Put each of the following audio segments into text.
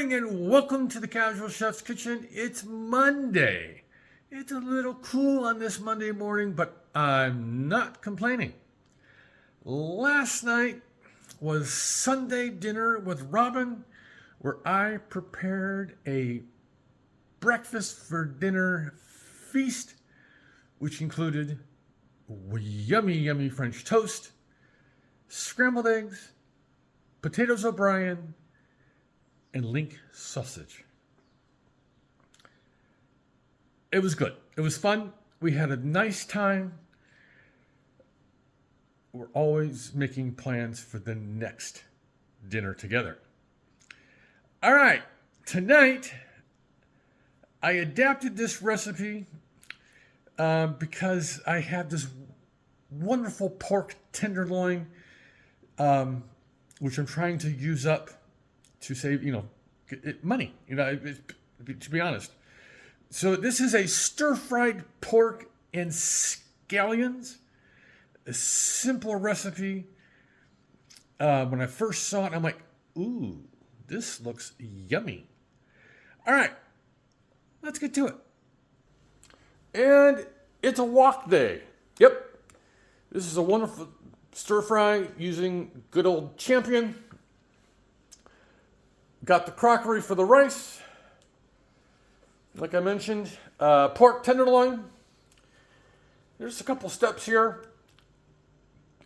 morning and welcome to the Casual Chef's Kitchen. It's Monday. It's a little cool on this Monday morning, but I'm not complaining. Last night was Sunday dinner with Robin, where I prepared a breakfast for dinner feast, which included yummy French toast, scrambled eggs, potatoes O'Brien, and link sausage. It was good. It was fun. We had a nice time. We're always making plans for the next dinner together. All right, tonight I adapted this recipe because I have this wonderful pork tenderloin, which I'm trying to use up to save, money, to be honest. So this is a stir-fried pork and scallions, a simple recipe. When I first saw it, I'm like, ooh, this looks yummy. All right, let's get to it. And it's a wok day. Yep, this is a wonderful stir-fry using good old Champion. Got the crockery for the rice. Like I mentioned, pork tenderloin. There's a couple steps here.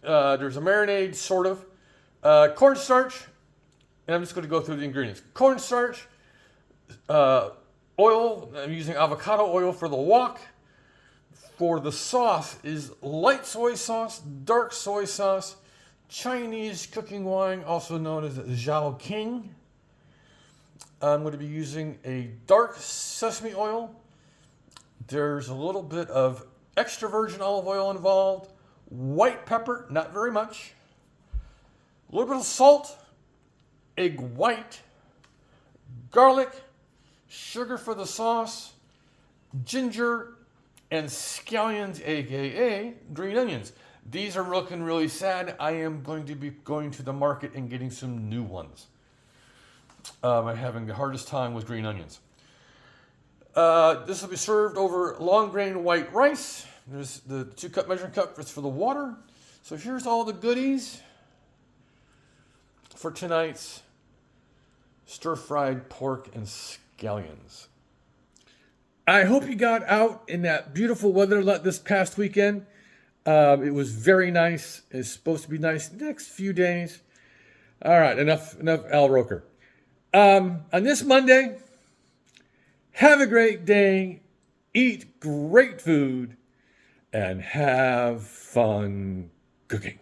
There's a marinade, sort of. Cornstarch, and I'm just going to go through the ingredients. Cornstarch, oil. I'm using avocado oil for the wok. For the sauce is light soy sauce, dark soy sauce, Chinese cooking wine, also known as Zhao King. I'm going to be using a dark sesame oil. There's a little bit of extra virgin olive oil involved. White pepper, not very much. A little bit of salt. Egg white. Garlic. Sugar for the sauce. Ginger. And scallions, aka green onions. These are looking really sad. I am going to be going to the market and getting some new ones. I'm having the hardest time with green onions. This will be served over long grain white rice. There's the 2-cup measuring cup for the water. So here's all the goodies for tonight's stir-fried pork and scallions. I hope you got out in that beautiful weather this past weekend. It was very nice. It's supposed to be nice the next few days. All right, enough Al Roker. On this Monday, have a great day, eat great food, and have fun cooking.